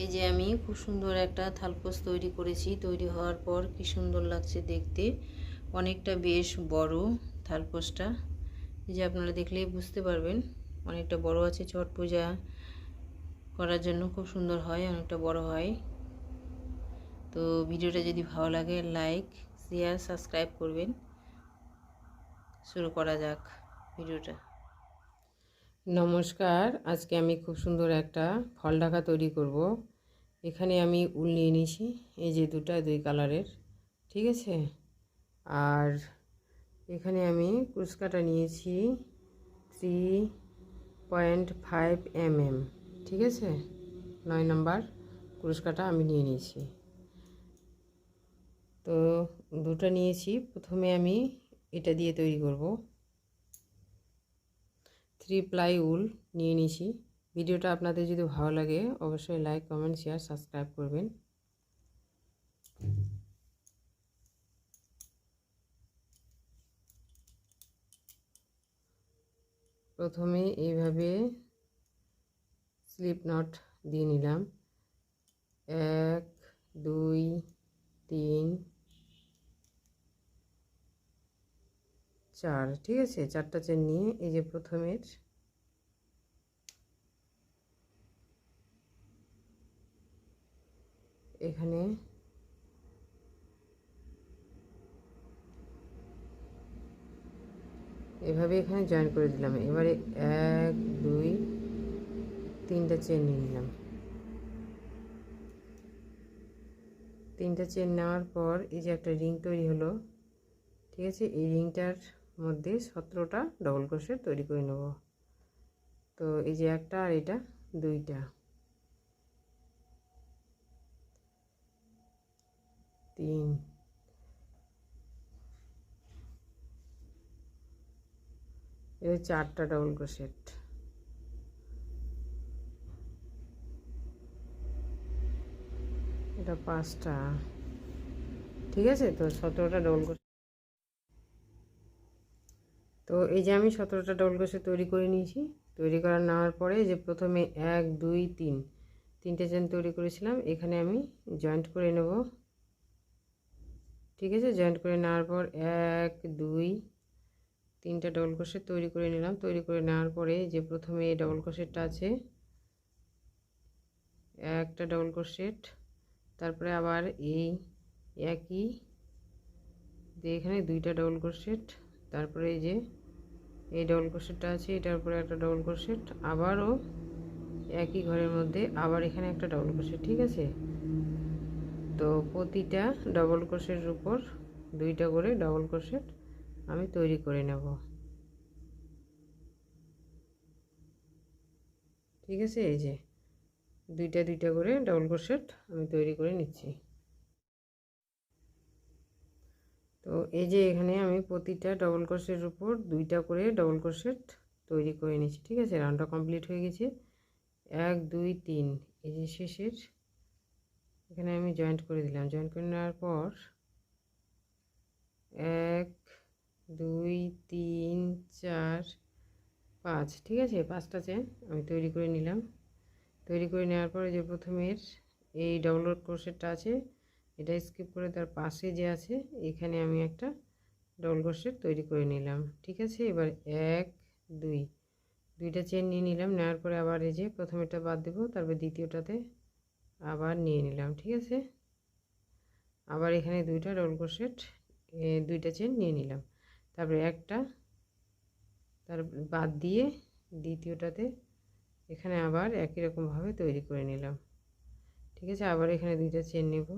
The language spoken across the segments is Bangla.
এই যে আমি খুব সুন্দর একটা থালপোস তৈরি করেছি। তৈরি হওয়ার পর কি সুন্দর লাগছে দেখতে, অনেকটা বেশ বড় থালপোসটা। এই যে আপনারা দেখলেই বুঝতে পারবেন অনেকটা বড় আছে। ছট পূজা করার জন্য খুব সুন্দর হয়, অনেকটা বড় হয়। তো ভিডিওটা যদি ভালো লাগে লাইক শেয়ার সাবস্ক্রাইব করবেন। শুরু করা যাক ভিডিওটা। নমস্কার, আজকে আমি খুব সুন্দর একটা ফল ঢাকা তৈরি করব। এখানে আমি উল নিয়ে নিয়েছি, এই যে দুই কালারের, ঠিক আছে। আর এখানে আমি কুচকাটা নিয়েছি 3.5 mm, ঠিক আছে। 9 নম্বর কুচকাটা আমি নিয়ে নিয়েছি। তো দুটো নিয়েছি, প্রথমে আমি এটা দিয়ে তৈরি করব। 3 প্লাই উল নিয়ে নিয়েছি। ভিডিওটা আপনাদের যদি ভালো লাগে অবশ্যই লাইক কমেন্ট শেয়ার সাবস্ক্রাইব করবেন। প্রথমে এইভাবে স্লিপ নট দিয়ে নিলাম, 1 2 3 4, ঠিক আছে। 4টা চেন নিয়ে এই যে প্রথমের এখানে এভাবে এখানে জয়েন করে দিলাম। এবারে 1 2 3টা চেন নিয়ে নিলাম। 3টা চেন নেওয়ার পর এই যে একটা রিং তৈরি হলো, ঠিক আছে। এই রিংটার মধ্যে 17টা ডবল ক্রোশেট তৈরি করে নেব। তো এই যে একটা আর এটা 2টা, 3, এর 4টা ডবল ক্রোশেট, এটা 5টা, ঠিক আছে। তো 17টা ডবল ক্রোশেট। তো এই যে আমি 17টা ডবল ক্রোশেট তৈরি করে নিয়েছি। তৈরি করা নেওয়ার পরে যে প্রথমে 1 2 3 তিনটে চেন তৈরি করেছিলাম, এখানে আমি জয়েন্ট করে নেব, ঠিক আছে। জয়েন্ট করে নেওয়ার পর 1 2 3টা ডবল ক্রোশেট তৈরি করে নিলাম। তৈরি করে নেওয়ার পরে যে প্রথমে এই ডবল ক্রোশেটটা আছে, একটা ডবল ক্রোশেট, তারপরে আবার এই একই এখানে 2টা ডবল ক্রোশেট, তারপরে এই যে এই ডবল ক্রোশেটটা আছে এটার উপরে একটা ডবল ক্রোশেট, আবারও একই ঘরের মধ্যে আবার এখানে একটা ডবল ক্রোশেট, ঠিক আছে। তো প্রতিটা ডবল ক্রোশেটের উপর 2টা করে ডবল ক্রোশেট আমি তৈরি করে নেব, ঠিক আছে। এই যে 2টা করে ডবল ক্রোশেট আমি তৈরি করে নিচ্ছি। তো এই যে এখানে আমি প্রতিটা ডবল ক্রোশেটের উপর 2টা করে ডবল ক্রোশেট তৈরি করে নিচ্ছি, ঠিক আছে। রাউন্ডটা কমপ্লিট হয়ে গেছে। 1 2 3 এই যে শেষের এখানে আমি জয়েন্ট করে দিলাম। জয়েন্ট করে নেওয়ার পর 1 2 3 4 5, ঠিক আছে। 5টা চেন আমি তৈরি করে নিলাম। তৈরি করে নেওয়ার পরে যে প্রথমের এই ডবল ক্রোশেটটা আছে এটা স্কিপ করে তার পাশে যে আছে এখানে আমি একটা ডবল ক্রোশেট তৈরি করে নিলাম, ঠিক আছে। এবার 1 2 2টা চেন নিয়ে নিলাম। নেওয়ার পরে আবার এই যে প্রথমেরটা বাদ দেবো, তারপর দ্বিতীয়টাতে আবার নিয়ে নিলাম, ঠিক আছে। আবার এখানে 2টা ডবল ক্রোশেট 2টা চেন নিয়ে নিলাম, তারপরে একটা তার বাদ দিয়ে দ্বিতীয়টাতে এখানে আবার একই রকমভাবে তৈরি করে নিলাম, ঠিক আছে। আবার এখানে 2টা চেন নেব,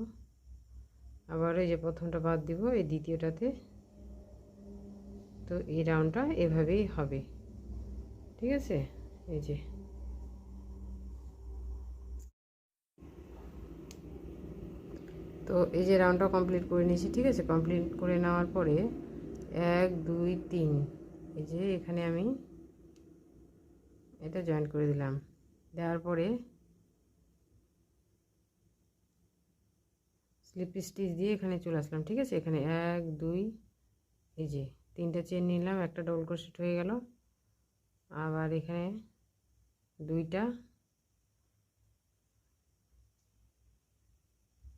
আবার এই যে প্রথমটা বাদ দিব এই দ্বিতীয়টাতে। তো এই রাউন্ডটা এভাবেই হবে, ঠিক আছে। এই যে তো এই যে রাউন্ডটা কমপ্লিট করে নিয়েছি, ঠিক আছে। কমপ্লিট করে নেওয়ার পরে 1 2 3 এই যে এখানে আমি এটা জয়েন্ট করে দিলাম। দেওয়ার পরে স্লিপ স্টিচ দিয়ে এখানে চলে আসলাম, ঠিক আছে। এখানে 1 2 এই যে 3টা চেন নিলাম, একটা ডবল ক্রোশেট হয়ে গেল। আবার এখানে 2টা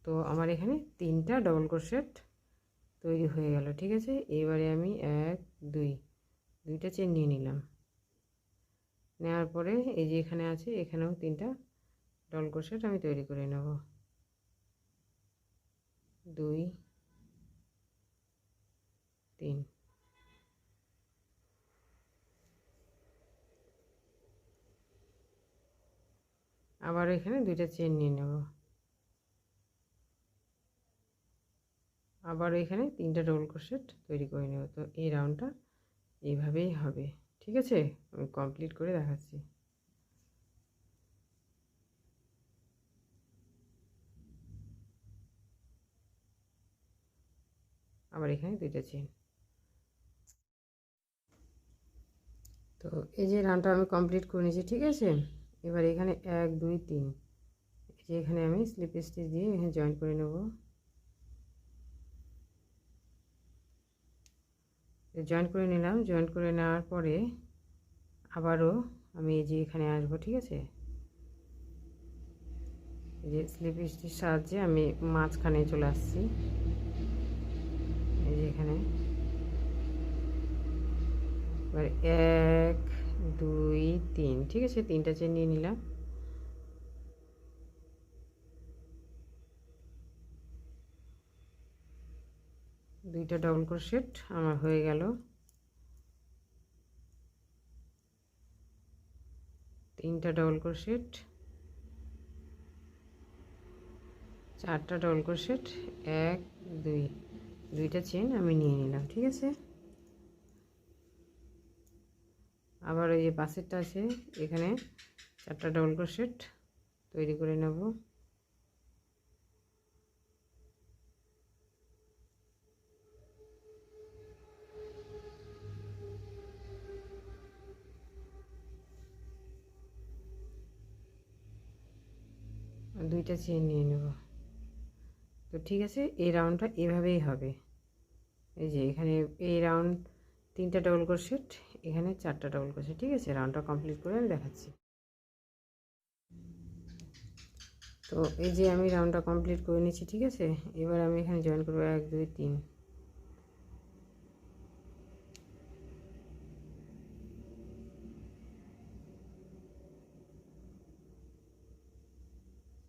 তো আমার এখানে 3টা ডবল ক্রোশেট তৈরি হয়ে গেল। ঠিক আছে, এবারে আমি 1 2টা চেন নিয়ে নিলাম। নেওয়ার পরে এই যে এখানে আছে, এখানেও 3টা ডবল ক্রোশেট আমি তৈরি করে নেব। 2 3। আবার এখানে 2টা চেন নিয়ে নেব। আবার এখানে 3টা ডবল ক্রোশেট তৈরি করে নেব। তো এই রাউন্ডটা এইভাবেই হবে। ঠিক আছে, আমি কমপ্লিট করে দেখাচ্ছি। আবার এখানে 2টা চেন। তো এই যে রাউন্ডটা আমি কমপ্লিট করে নিয়েছি। ঠিক আছে, এবার এখানে 1 2 3 এই যে এখানে আমি স্লিপ স্টিচ দিয়ে এখানে জয়েন করে নেব। জয়েন করে নিলাম। জয়েন করে নেওয়ার পরে আবারও আমি এই যে এখানে আসবো। ঠিক আছে, এই যে স্লিপ স্টিচ সাহায্যে আমি মাঝখানে চলে আসছি। এই যে এখানে এবার 1 2 3। ঠিক আছে, 3টা চেন নিয়ে নিলাম। দুইটা ডবল ক্রোশেট আমার হয়ে গেল। 3টা ডবল ক্রোশেট, 4টা ডবল ক্রোশেট, 1 2 2টা চেন আমি নিয়ে নিলাম। ঠিক আছে, আবার ওই যে পাশেরটা আছে, এখানে 4টা ডবল ক্রোশেট তৈরি করে নেব। দুইটা চেন নিয়ে নেব। তো ঠিক আছে, এই রাউন্ডটা এভাবেই হবে। এই যে এখানে এই রাউন্ড 3টা ডবল ক্রোশেট, এখানে 4টা ডবল ক্রোশেট। ঠিক আছে, রাউন্ডটা কমপ্লিট করে আমি দেখাচ্ছি। তো এই যে আমি রাউন্ডটা কমপ্লিট করে নিচ্ছি। ঠিক আছে, এবার আমি এখানে জয়েন করবো 1 2 3।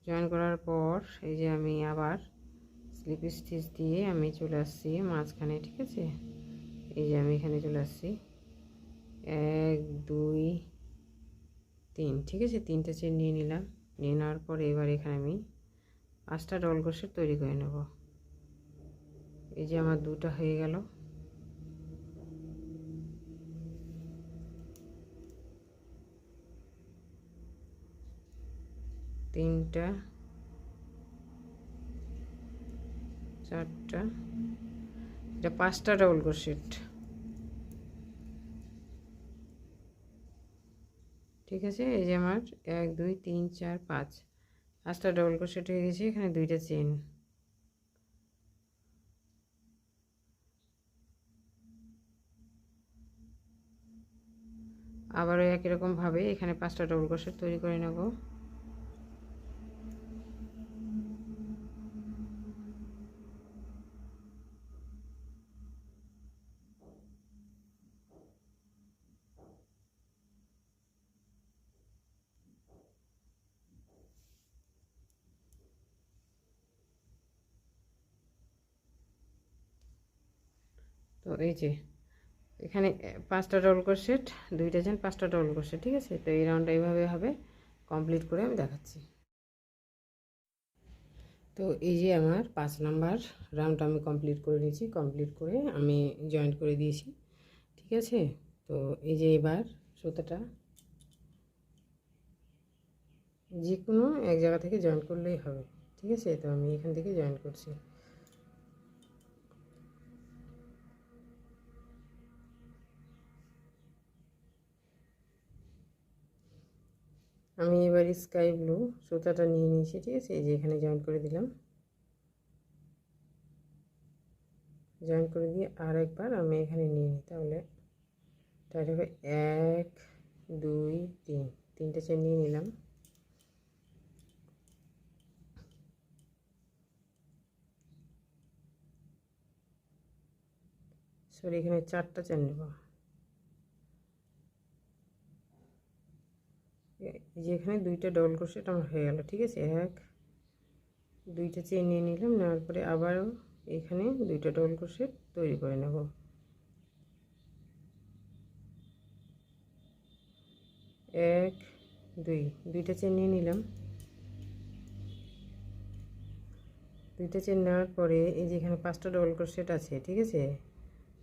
জয়েন করার পর এই যে আমি আবার স্লিপ স্টিচ দিয়ে আমি চলে আসছি মাঝখানে। ঠিক আছে, এই যে আমি এখানে চলে আসছি 1 2 3। ঠিক আছে, 3টা চেন নিয়ে নিলাম। নিয়ে নেওয়ার পরে এবার এখানে আমি 5টা ডবল ক্রোশেট তৈরি করে নেব। এই যে আমার 2টা হয়ে গেল। তিনটা, 4টা, এটা 5টা ডবল ক্রোশেট। ঠিক আছে, এই যে আমার 1 2 3 4 5টা ডবল ক্রোশেট হয়ে গেছে। এখানে 2টা চেন। আবারও একই রকমভাবে এখানে 5টা ডবল ক্রোশেট তৈরি করে নেব। তো এই যে এখানে 5টা ডবল ক্রোশেট, 2টা চেন, 5টা ডবল ক্রোশেট। ঠিক আছে, তো এই রাউন্ডটা এইভাবে হবে। কমপ্লিট করে আমি দেখাচ্ছি। তো এই যে আমার 5 নাম্বার রাউন্ডটা আমি কমপ্লিট করে নিয়েছি। কমপ্লিট করে আমি জয়েন্ট করে দিয়েছি। ঠিক আছে, তো এই যে এবার সুতাটা যে কোনো এক জায়গা থেকে জয়েন করলেই হবে। ঠিক আছে, তো আমি এখান থেকে জয়েন করছি। আমি এবার স্কাই ব্লু সুতাটা নিয়ে নিয়েছি। ঠিক আছে, এই যে এখানে জয়েন করে দিলাম। জয়েন করে দিয়ে আর একবার আমি এখানে নিয়ে নিই, তাহলে তাহলে হবে 1 2 3। 3টা চেন নিয়ে নিলাম। সরি এখানে 4টা চেন নেব। এই যে এখানে 2টা ডবল ক্রোশেট আমার হয়ে গেল। ঠিক আছে, 2টা চেন নিয়ে নিলাম, নেওয়ার পরে আবারও এখানে 2টা ডবল ক্রোশেট তৈরি করে নেব। 1 2, 2টা চেন নিয়ে নিলাম। 2টা চেন নেওয়ার পরে এই যে এখানে 5টা ডবল ক্রোশেট আছে। ঠিক আছে,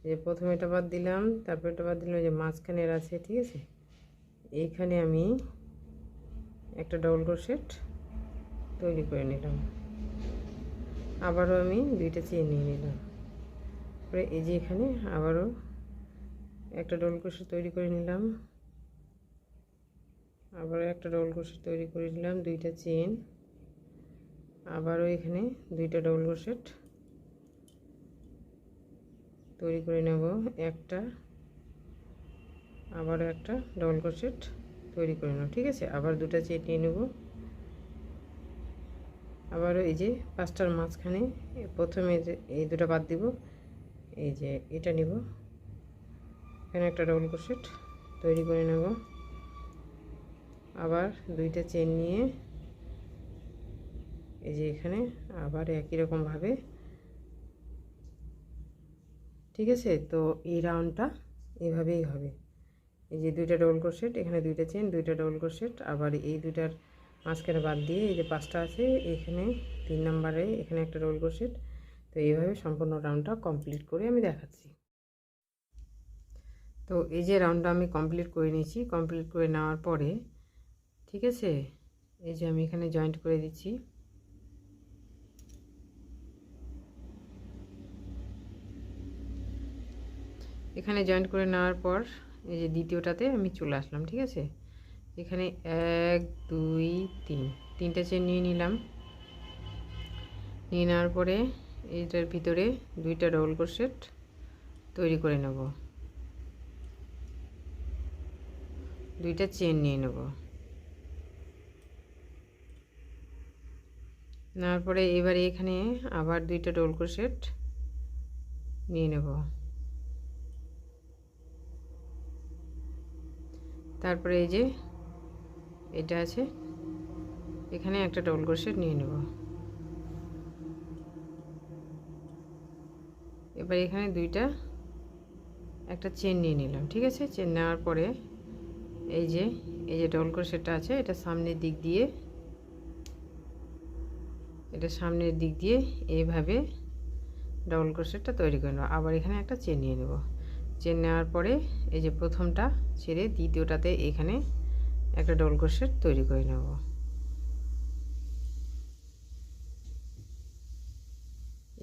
এই যে প্রথমে এটা বাদ দিলাম, তারপর এটা বাদ দিলাম, যে মাঝখানের আছে। ঠিক আছে, এইখানে আমি একটা ডবল ক্রোশেট তৈরি করে নিলাম। আবারও আমি 2টা চেন নিয়ে নিলাম, পরে এই যে এখানে আবারও একটা ডবল ক্রোশেট তৈরি করে নিলাম, আবারও একটা ডবল ক্রোশেট তৈরি করে নিলাম, 2টা চেন, আবারও এখানে 2টা ডবল ক্রোশেট তৈরি করে নেব, একটা, আবারও একটা ডবল ক্রোশেট তৈরি করে নেব। ঠিক আছে, আবার 2টা চেন নিয়ে নেব, আবারও এই যে 5টার মাঝখানে প্রথমে এই 2টা বাদ দিব, এই যে এটা নিব, এখানে একটা ডবল ক্রোশেট তৈরি করে নেব, আবার 2টা চেন নিয়ে এই যে এখানে আবার একই রকম ভাবে। ঠিক আছে, তো এই রাউন্ডটা এভাবেই হবে। এই যে 2টা ডবল ক্রোশেট, এখানে 2টা চেন, 2টা ডবল ক্রোশেট, আবার এই 2টার মাঝখানে বাদ দিয়ে এই যে 5টা আছে, এখানে 3 নম্বরে এখানে একটা ডবল ক্রোশেট। তো এইভাবে সম্পূর্ণ রাউন্ডটা কমপ্লিট করে আমি দেখাচ্ছি। তো এই যে রাউন্ডটা আমি কমপ্লিট করে নিয়েছি। কমপ্লিট করে নেওয়ার পরে ঠিক আছে, এই যে আমি এখানে জয়েন্ট করে দিচ্ছি। এখানে জয়েন্ট করে নেওয়ার পর এই যে দ্বিতীয়টাতে আমি চলে আসলাম। ঠিক আছে, এখানে 1 2 3, 3টা চেন নিয়ে নিলাম। নিয়ে নেওয়ার পরে এইটার ভিতরে 2টা ডবল ক্রোশেট তৈরি করে নেব, 2টা চেন নিয়ে নেব। নেওয়ার পরে এবারে এখানে আবার 2টা ডবল ক্রোশেট নিয়ে নেব, তারপরে এই যে এটা আছে, এখানে একটা ডবল ক্রোশেট নিয়ে নেব। এবার এখানে একটা চেন নিয়ে নিলাম। ঠিক আছে, চেন নেওয়ার পরে এই যে ডবল ক্রোশেটটা আছে, এটা সামনের দিক দিয়ে এইভাবে ডবল ক্রোশেটটা তৈরি করে নেব। আবার এখানে একটা চেন নিয়ে নেব। চেন নেওয়ার পরে এই যে প্রথমটা ছেড়ে দ্বিতীয়টাতে এখানে একটা ডবল ক্রোশেট তৈরি করে নেব।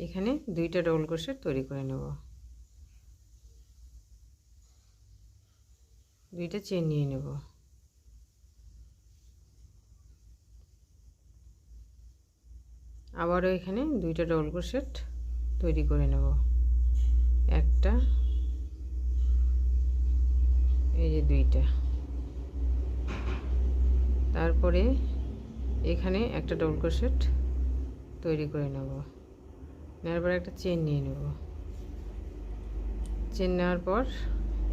এখানে 2টা ডবল ক্রোশেট তৈরি করে নেব, 2টা চেন নিয়ে নেব। আবারও এখানে 2টা ডবল ক্রোশেট তৈরি করে নেব, একটা, এই যে 2টা, তারপরে এখানে একটা ডবল ক্রোশেট তৈরি করে নেব। নেওয়ার পর একটা চেন নিয়ে নেব। চেন নেওয়ার পর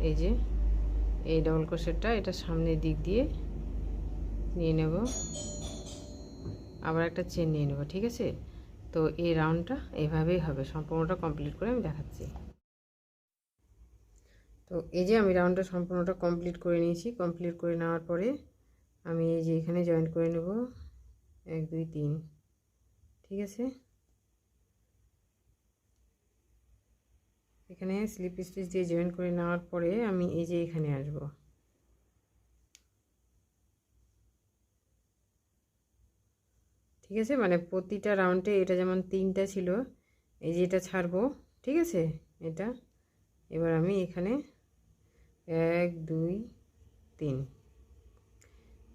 এই যে এই ডবল ক্রোশেটটা এটা সামনের দিক দিয়ে নিয়ে নেব, আবার একটা চেন নিয়ে নেব। ঠিক আছে, তো এই রাউন্ডটা এভাবেই হবে। সম্পূর্ণটা কমপ্লিট করে আমি দেখাচ্ছি। তো এই যে আমি রাউন্ডটা সম্পূর্ণটা কমপ্লিট করে নিয়েছি। কমপ্লিট করে নেওয়ার পরে আমি এই যে এখানে জয়েন্ট করে নেব 1 2 3। ঠিক আছে, এখানে স্লিপ স্টিচ দিয়ে জয়েন করে নেওয়ার পরে আমি এই যে এখানে আসব। ঠিক আছে, মানে প্রতিটা রাউন্ডে এটা যেমন 3টা ছিল, এই যে এটা ছাড়বো। ঠিক আছে, এটা এবার আমি এখানে 1 2 3,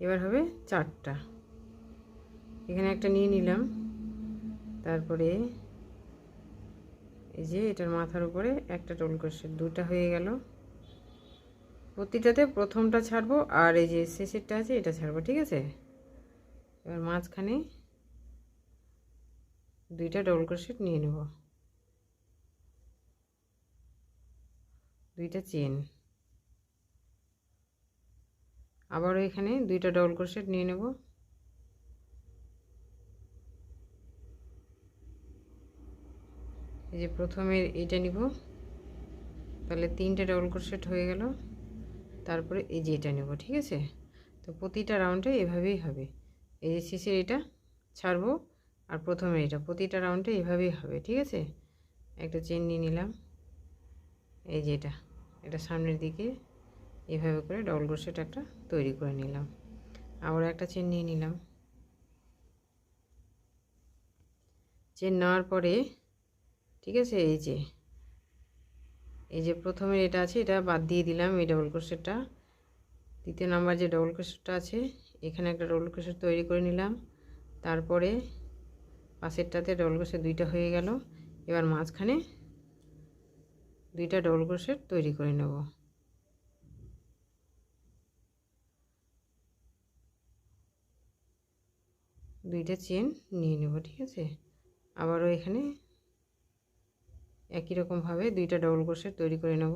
এবার হবে 4টা। এখানে একটা নিয়ে নিলাম, তারপরে এই যে এটার মাথার উপরে একটা ডবল ক্রোশেট, 2টা হয়ে গেল। প্রতিটাতে প্রথমটা ছাড়বো আর এই যে শেষেরটা আছে এটা ছাড়বো। ঠিক আছে, এবার মাঝখানে 2টা ডবল ক্রোশেট নিয়ে নেব। দুইটা চেন, আবারও এখানে দুইটা ডবল ক্রোশেট নিয়ে নেব। এই যে প্রথমে এটা নিব, তাহলে তিনটে ডবল ক্রোশেট হয়ে গেল। তারপরে এই যে এটা নেব, ঠিক আছে। তো প্রতিটা রাউন্ডে এভাবেই হবে। এই যে শেষের এটা ছাড়বো আর প্রথমে এটা, প্রতিটা রাউন্ডে এভাবেই হবে, ঠিক আছে। একটা চেন নিয়ে নিলাম, এই যে এটা সামনের দিকে এভাবে করে ডবল ক্রোশেট একটা তৈরি করে নিলাম। আবার একটা চেন নিয়ে নিলাম। চেন নেওয়ার পরে, ঠিক আছে, এই যে প্রথমে এটা আছে এটা বাদ দিয়ে দিলাম, এই ডবল ক্রোশেটটা। দ্বিতীয় নাম্বার যে ডবল ক্রোশেটটা আছে এখানে একটা ডবল ক্রোশেট তৈরি করে নিলাম। তারপরে পাশেরটাতে ডবল ক্রোশেট দুইটা হয়ে গেল। এবার মাঝখানে দুইটা ডবল ক্রোশেট তৈরি করে নেব। দুইটা চেন নিয়ে নেব, ঠিক আছে। আবারও এখানে একই রকমভাবে দুইটা ডবল ক্রোশেট তৈরি করে নেব।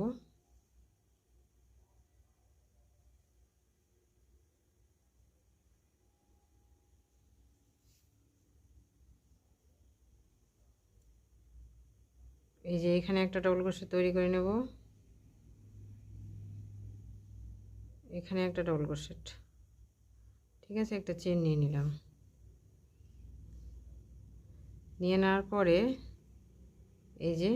এই যে এখানে একটা ডবল ক্রোশেট তৈরি করে নেব, এখানে একটা ডবল ক্রোশেট, ঠিক আছে। একটা চেন নিয়ে নিলাম। নিয়ে নেওয়ার পরে এই যে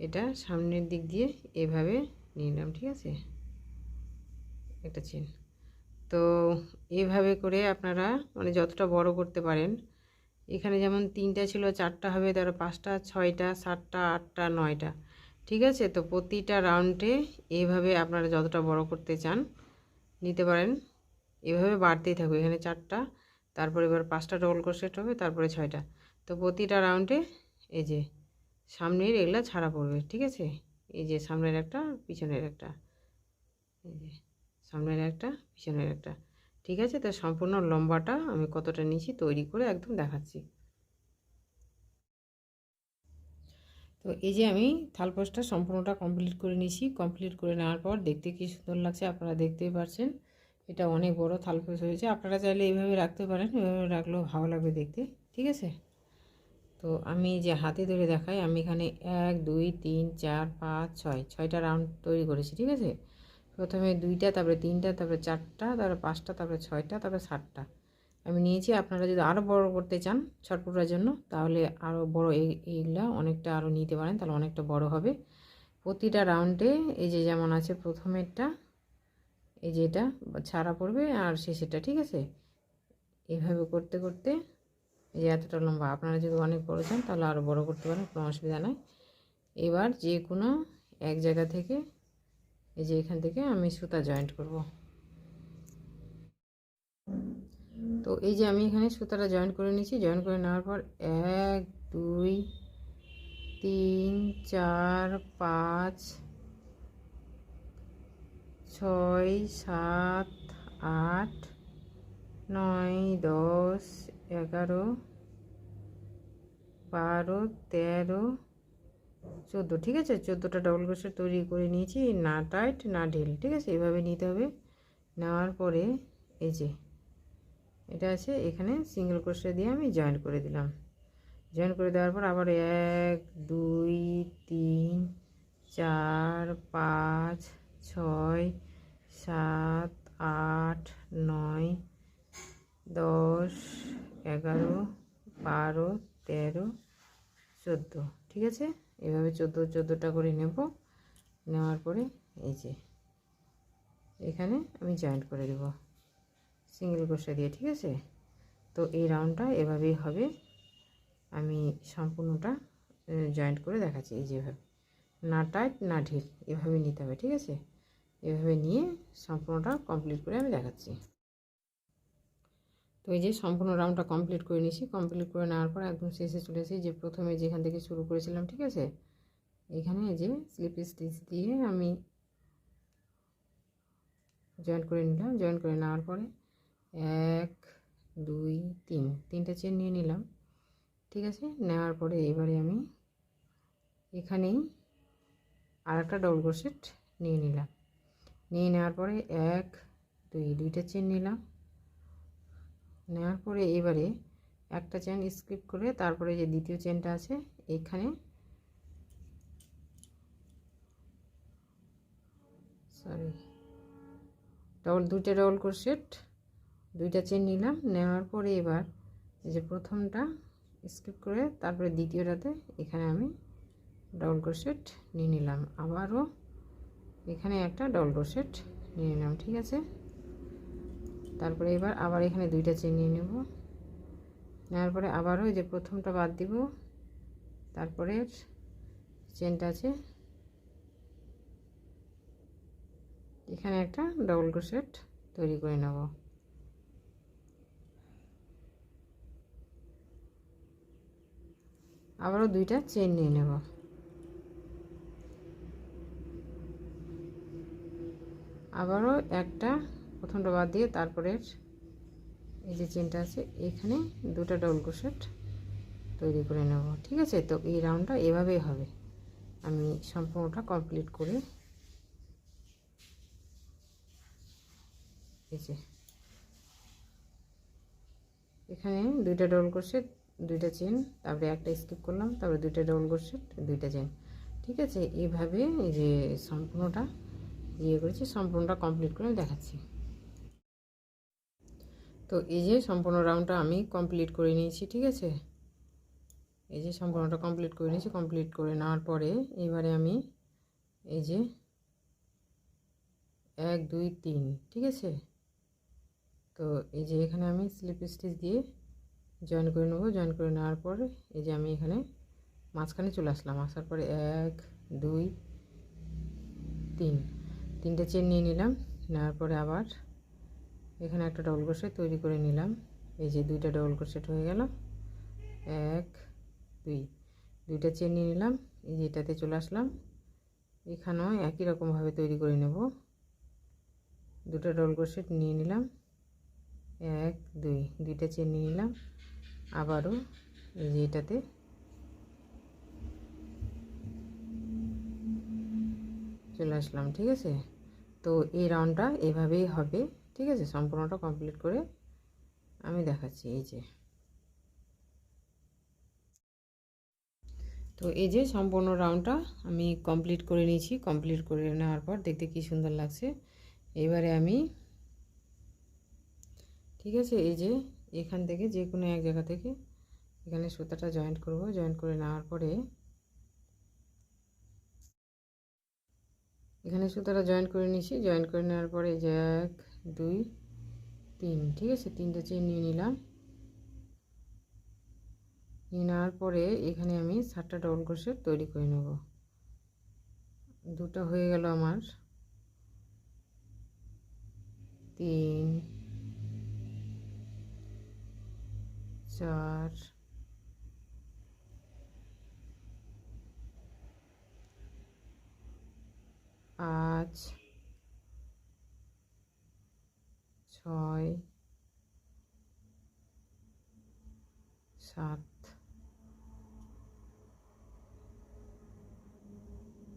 এটা সামনের দিক দিয়ে এভাবে নিয়ে নিলাম, ঠিক আছে, একটা চেন। তো এইভাবে করে আপনারা মানে যতটা বড় করতে পারেন, এখানে যেমন তিনটা ছিল চারটা হবে, তারপর পাঁচটা, ছয়টা, সাতটা, আটটা, নয়টা, ঠিক আছে। তো প্রতিটা রাউন্ডে এইভাবে আপনারা যতটা বড় করতে চান নিতে পারেন। এভাবে বাড়তেই থাকবে। এখানে চারটা, তারপর এবার পাঁচটা ডবল ক্রোশেট হবে, তারপরে ছয়টা। তো প্রতিটা রাউন্ডে এই যে সামনের এগুলা ছাড়া পড়বে, ঠিক আছে। এই যে সামনের একটা, পিছনের একটা, এই যে সামনের একটা, পিছনের একটা, ঠিক আছে। তো সম্পূর্ণ লম্বাটা আমি কতটা নিয়েছি তৈরি করে একদম দেখাচ্ছি। তো এই যে আমি থালপোস্টটা সম্পূর্ণটা কমপ্লিট করে নিয়েছি। কমপ্লিট করে নেওয়ার পর দেখতে কি সুন্দর লাগছে আপনারা দেখতেই পাচ্ছেন। এটা অনেক বড় থালপোস্ট হয়েছে। আপনারা চাইলে এইভাবে রাখতে পারেন, এভাবে রাখলেও ভালো লাগবে দেখতে, ঠিক আছে। তো আমি যে হাতে ধরে দেখাই, আমি এখানে 1 2 3 4 5 6 ছয়টা রাউন্ড তৈরি করেছি, ঠিক আছে। প্রথমে দুইটা, তারপরে তিনটা, তারপরে চারটা, তারপরে পাঁচটা, তারপরে ছয়টা, তারপরে সাতটা আমি নিয়েছি। আপনারা যদি আরও বড় করতে চান ছটপটার জন্য, তাহলে আরও বড় এইগুলা অনেকটা আরও নিতে পারেন, তাহলে অনেকটা বড় হবে। প্রতিটা রাউন্ডে এই যে যেমন আছে প্রথমেরটা, এই যে এটা ছাড়া পড়বে আর শেষেরটা, ঠিক আছে। এইভাবে করতে করতে এই যে এতটা লম্বা। আপনারা যদি অনেক বড় চান তাহলে আরও বড় করতে পারেন, কোনো অসুবিধা নাই। এবার যে কোনো এক জায়গা থেকে এই যে এখান থেকে আমি সুতা জয়েন্ট করব। তো এই যে আমি এখানে সুতাটা জয়েন করে নিয়েছি। জয়েন করে নেওয়ার পর 1 2 3 4 5 6 7 8 9 10 11 12 13 14, ঠিক আছে। 14টা ডবল ক্রোশেট তৈরি করে নিয়েছি, না টাইট না ঢিল, ঠিক আছে। এভাবে নিতে হবে। নেওয়ার পরে এই যে এটা আছে, এখানে সিঙ্গেল ক্রোশেট দিয়ে আমি জয়েন করে দিলাম। জয়েন করে দেওয়ার পর আবার 1 2 3 4 5 6 7 8 9 10 11 12 13 14, ঠিক আছে। এভাবে 14টা করে নেব। নেওয়ার পরে এই যে এখানে আমি জয়েন্ট করে দেব সিঙ্গেল ক্রোশেট দিয়ে, ঠিক আছে। তো এই রাউন্ডটা এভাবেই হবে। আমি সম্পূর্ণটা জয়েন্ট করে দেখাচ্ছি। এই যেভাবে, না টাইট না ঢিল, এভাবে নিতে হবে, ঠিক আছে। এভাবে নিয়ে সম্পূর্ণটা কমপ্লিট করে আমি দেখাচ্ছি। তো এই যে সম্পূর্ণ রাউন্ডটা কমপ্লিট করে নিয়েছি। কমপ্লিট করে নেওয়ার পর একদম শেষে চলে এসেছি। যে প্রথমে যেখান থেকে শুরু করেছিলাম, ঠিক আছে, এখানে এই যে স্লিপ স্টিচ দিয়ে আমি জয়েন করে নিলাম। জয়েন করে নেওয়ার পরে 1 2 3 তিনটা চেন নিয়ে নিলাম, ঠিক আছে। নেওয়ার পরে এবারে আমি এখানেই আর একটা ডবল ক্রোশেট নিয়ে নিলাম। নিয়ে নেওয়ার পরে 1 2 দুইটা চেন নিলাম। নেওয়ার পরে এবারে একটা চেন স্কিপ করে তারপরে যে দ্বিতীয় চেনটা আছে এখানে দুইটা ডবল ক্রোশেট, দুইটা চেন নিলাম। নেওয়ার পরে এবার এই যে প্রথমটা স্কিপ করে তারপরে দ্বিতীয়টাতে এখানে আমি ডবল ক্রোশেট নিয়ে নিলাম। আবারও এখানে একটা ডবল ক্রোশেট নিয়ে নিলাম, ঠিক আছে। তারপরে এবার আবার এখানে দুইটা চেন নিয়ে নেব। নেওয়ার পরে আবারও এই যে প্রথমটা বাদ দিব, তারপরে চেনটা আছে এখানে একটা ডবল ক্রোশেট তৈরি করে নেব। আবারও দুইটা চেন নিয়ে নেব। আবারও একটা প্রথমটা বাদ দিয়ে তারপরে এই যে চেনটা আছে এখানে দুটো ডবল ক্রোশেট তৈরি করে নেব, ঠিক আছে। তো এই রাউন্ডটা এভাবেই হবে। আমি সম্পূর্ণটা কমপ্লিট করে এই যে এখানে দুইটা ডবল ক্রোশেট, দুইটা চেন, তারপরে একটা স্কিপ করলাম, তারপরে দুইটা ডবল ক্রোশেট, দুইটা চেন, ঠিক আছে। এইভাবে এই যে সম্পূর্ণটা করেছি, সম্পূর্ণটা কমপ্লিট করে দেখাচ্ছি। তো এই যে সম্পূর্ণ রাউন্ডটা আমি কমপ্লিট করে নিয়েছি, ঠিক আছে। এই যে সম্পূর্ণটা কমপ্লিট করে নিয়েছি। কমপ্লিট করে নেওয়ার পরে এবারে আমি এই যে 1 2 3, ঠিক আছে। তো এই যে এখানে আমি স্লিপ স্টিচ দিয়ে জয়েন করে নেব। জয়েন করে নেওয়ার পরে এই যে আমি এখানে মাঝখানে চলে আসলাম। আসার পরে 1 2 3 তিনটে চেন নিয়ে নিলাম। নেওয়ার পরে আবার এখানে একটা ডবল ক্রোশেট তৈরি করে নিলাম। এই যে দুইটা ডবল ক্রোশেট হয়ে গেল। 1 2 দুইটা চেন নিয়ে নিলাম। এই যে এটাতে চলে আসলাম। এখানেও একই রকমভাবে তৈরি করে নেব। দুটো ডবল ক্রোশেট নিয়ে নিলাম। 1 2 দুইটা চেন নিয়ে নিলাম। আবারও এই যে এটাতে চলে আসলাম, ঠিক আছে। তো এই রাউন্ডটা এভাবেই হবে, ঠিক আছে। সম্পূর্ণটা কমপ্লিট করে আমি দেখাচ্ছি। এই যে তো এই যে সম্পূর্ণ রাউন্ডটা আমি কমপ্লিট করে নিয়েছি। কমপ্লিট করে নেওয়ার পর দেখতে কি সুন্দর লাগছে। এবারে আমি, ঠিক আছে, এই যে এখান থেকে যে কোনো এক জায়গা থেকে এখানে সুতাটা জয়েন্ট করব। জয়েন্ট করে নেওয়ার পরে এখানে সুতাটা জয়েন্ট করে নিয়েছি। জয়েন্ট করে নেওয়ার পরে এই যে 1 2 3, ঠিক আছে, তিনটা চেন নিয়ে নিলাম। নিয়ে নেওয়ার পরে এখানে আমি 7টা ডবল ক্রোশেট তৈরি করে নেব। দুটো হয়ে গেল আমার। 3 4 5 6 7,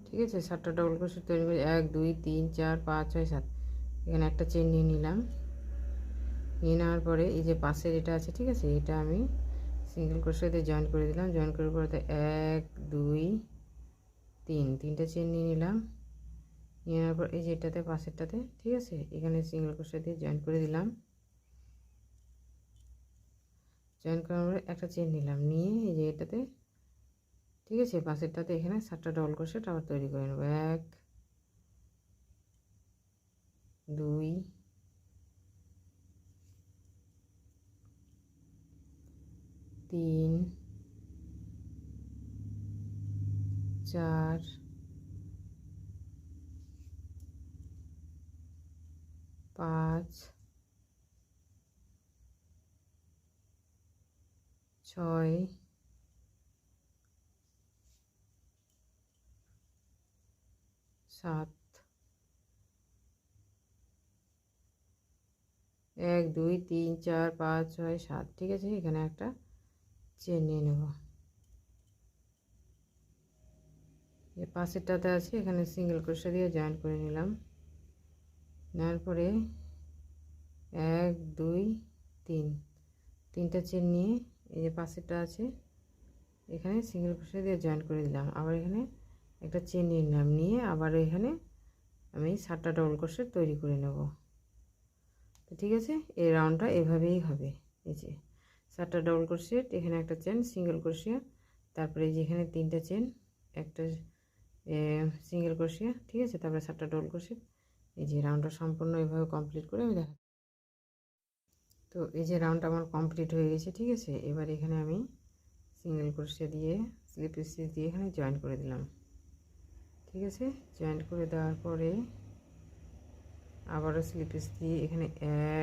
ঠিক আছে। 7টা ডবল ক্রোশেট তৈরি করে 1 2 3 4 5 6 7 এখানে একটা চেন নিয়ে নিলাম। নিয়ে নেওয়ার পরে এই যে পাশে যেটা আছে, ঠিক আছে, এটা আমি সিঙ্গেল ক্রোশেট দিয়ে জয়েন করে দিলাম। জয়েন করার পরে 1 2 3 তিনটা চেন নিয়ে নিলাম। নিয়ে নেওয়ার পর এই যে এটাতে পাশেরটাতে, ঠিক আছে, এখানে সিঙ্গেল ক্রোশেট দিয়ে জয়েন করে দিলাম। জয়েন করার পরে একটা চেন নিলাম। নিয়ে এই যে এটাতে, ঠিক আছে, পাশেরটাতে এখানে 7টা ডবল ক্রোশেট আবার তৈরি করে নেব। 1 2 3 4 5 6 7 1 2 3 4 5 6 7, ঠিক আছে। এখানে একটা চেন নিয়ে নেব। এই পাশেরটাতে আছে, এখানে সিঙ্গেল ক্রোশা দিয়ে জয়েন করে নিলাম। নেওয়ার পরে 1 2 3 তিনটা চেন নিয়ে এই যে পাশেরটা আছে এখানে সিঙ্গেল ক্রোশা দিয়ে জয়েন করে দিলাম। আবার এখানে একটা চেন নিয়ে নিলাম, নিয়ে আবার এখানে আমি 7টা ডবল ক্রোশা তৈরি করে নেব। তো ঠিক আছে, এই রাউন্ডটা এভাবেই হবে। এই যে 7টা ডবল ক্রোশেট, এখানে একটা চেন সিঙ্গেল ক্রোশিয়া, তারপরে এই যে এখানে 3টা চেন, একটা সিঙ্গেল ক্রোশিয়া, ঠিক আছে, তারপরে 7টা ডবল ক্রোশেট। এই যে রাউন্ডটা সম্পূর্ণ এভাবে কমপ্লিট করে আমি দেখাচ্ছি। তো এই যে রাউন্ডটা আমার কমপ্লিট হয়ে গেছে, ঠিক আছে। এবার এখানে আমি সিঙ্গেল ক্রোশিয়া দিয়ে স্লিপ স্টিচ দিয়ে এখানে জয়েন করে দিলাম, ঠিক আছে। জয়েন করে দেওয়ার পরে আবারও স্লিপ স্টিচ দিয়ে এখানে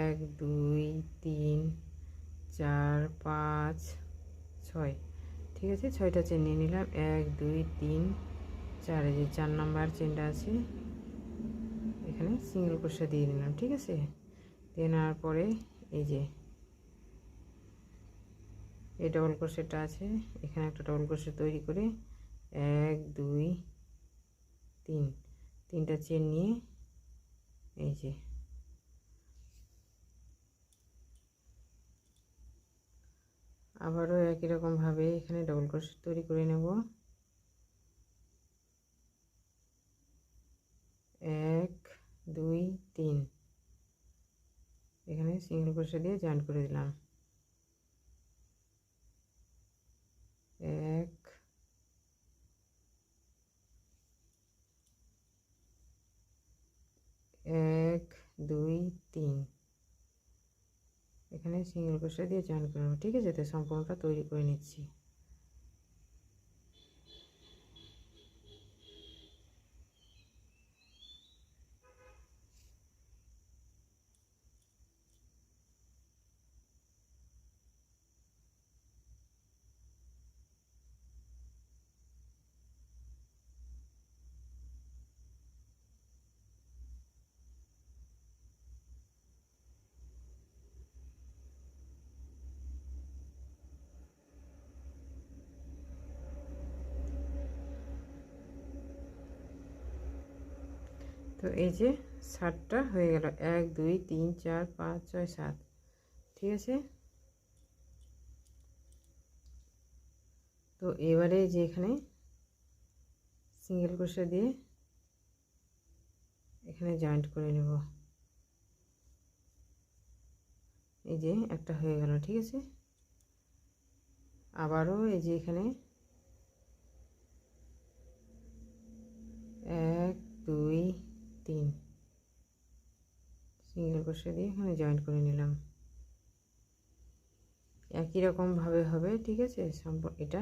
1 2 3 4 5 6, ঠিক আছে, 6টা চেন নিয়ে নিলাম। 1 2 3 4, এই যে 4 নাম্বার চেনটা আছে এখানে সিঙ্গেল ক্রোশা দিয়ে নিলাম, ঠিক আছে। দিয়ে নেওয়ার পরে এই যে এই ডবল ক্রোশেটা আছে এখানে একটা ডবল ক্রোশা তৈরি করে 1 2 3 তিনটা চেন নিয়ে এই যে আবারও একই রকমভাবে এখানে ডবল ক্রোশা তৈরি করে নেব। 1 2 3 এখানে সিঙ্গেল ক্রোশা দিয়ে জয়েন করে দিলাম। 1 1 2 3 এখানে সিঙ্গেল ক্রোশা দিয়ে জয়েন করে নেব, ঠিক আছে। তো সম্পূর্ণটা তৈরি করে নিচ্ছি। তো এই যে 7টা হয়ে গেল, 1 2 3 4 5 6 7, ঠিক আছে। তো এবারে যে এখানে সিঙ্গেল ক্রোশা দিয়ে এখানে জয়েন্ট করে নেব। এই যে একটা হয়ে গেল, ঠিক আছে। আবারও এই যে এখানে 1 2 3 সিঙ্গেল ক্রোশা দিয়ে এখানে জয়েন্ট করে নিলাম। একই রকমভাবে হবে, ঠিক আছে। এটা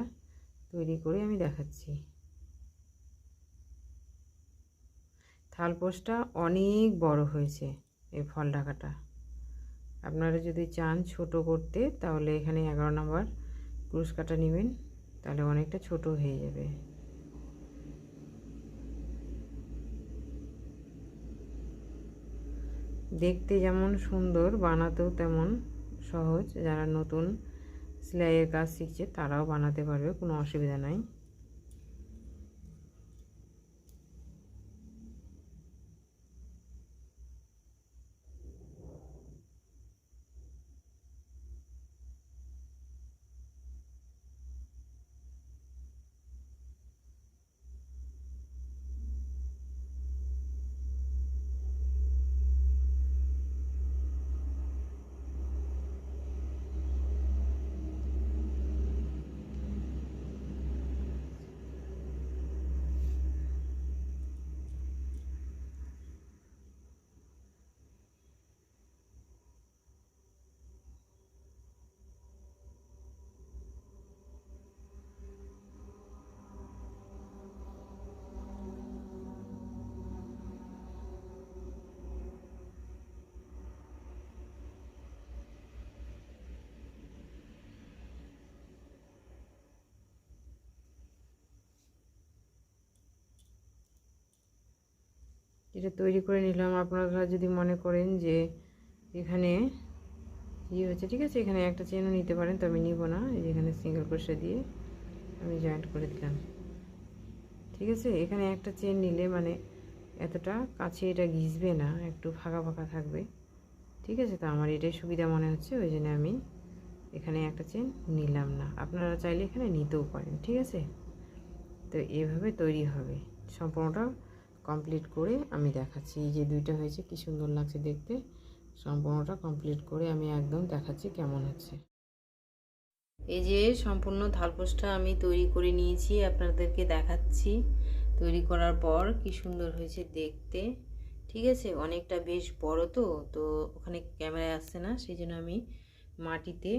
তৈরি করে আমি দেখাচ্ছি। থালপোস্টটা অনেক বড় হয়েছে এই ফল ঢাকাটা। আপনারা যদি চান ছোট করতে তাহলে এখানে 11 নম্বর ক্রুশ কাটা নেবেন, তাহলে অনেকটা ছোট হয়ে যাবে। দেখতে যেমন সুন্দর, বানাতেও তেমন সহজ। যারা নতুন সেলাইয়ের কাজ শিখছে তারাও বানাতে পারবে, কোনো অসুবিধা নাই। এটা তৈরি করে নিলাম। আপনারা যদি মনে করেন যে এখানে হচ্ছে, ঠিক আছে, এখানে একটা চেনও নিতে পারেন, তো আমি নিব না। এই যে এখানে সিঙ্গেল ক্রোশা দিয়ে আমি জয়েন্ট করে দিলাম, ঠিক আছে। এখানে একটা চেন নিলে মানে এতটা কাছে এটা ঘিসবে না, একটু ফাঁকা ফাঁকা থাকবে। ঠিক আছে, তো আমার এটাই সুবিধা মনে হচ্ছে, ওই জন্য আমি এখানে একটা চেন নিলাম না। আপনারা চাইলে এখানে নিতেও পারেন। ঠিক আছে, তো এভাবে তৈরি হবে। সম্পূর্ণটা কমপ্লিট করে আমি দেখাচ্ছি। এই যে দুইটা হয়েছে, কি সুন্দর লাগছে দেখতে। সম্পূর্ণটা কমপ্লিট করে আমি একদম দেখাচ্ছি কেমন হচ্ছে। এই যে সম্পূর্ণ থালপোসটা আমি তৈরি করে নিয়েছি, আপনাদেরকে দেখাচ্ছি তৈরি করার পর কি সুন্দর হয়েছে দেখতে। ঠিক আছে, অনেকটা বেশ বড়, তো ওখানে ক্যামেরায় আসছে না, সেই জন্য আমি মাটিতে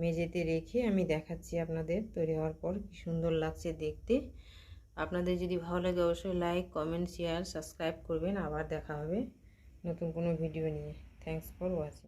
মেঝেতে রেখে আমি দেখাচ্ছি আপনাদের তৈরি হওয়ার পর কি সুন্দর লাগছে দেখতে। আপনাদের যদি ভালো লাগে অবশ্যই লাইক, কমেন্ট, শেয়ার, সাবস্ক্রাইব করবেন। আবার দেখা হবে নতুন কোনো ভিডিও নিয়ে। Thanks for watching.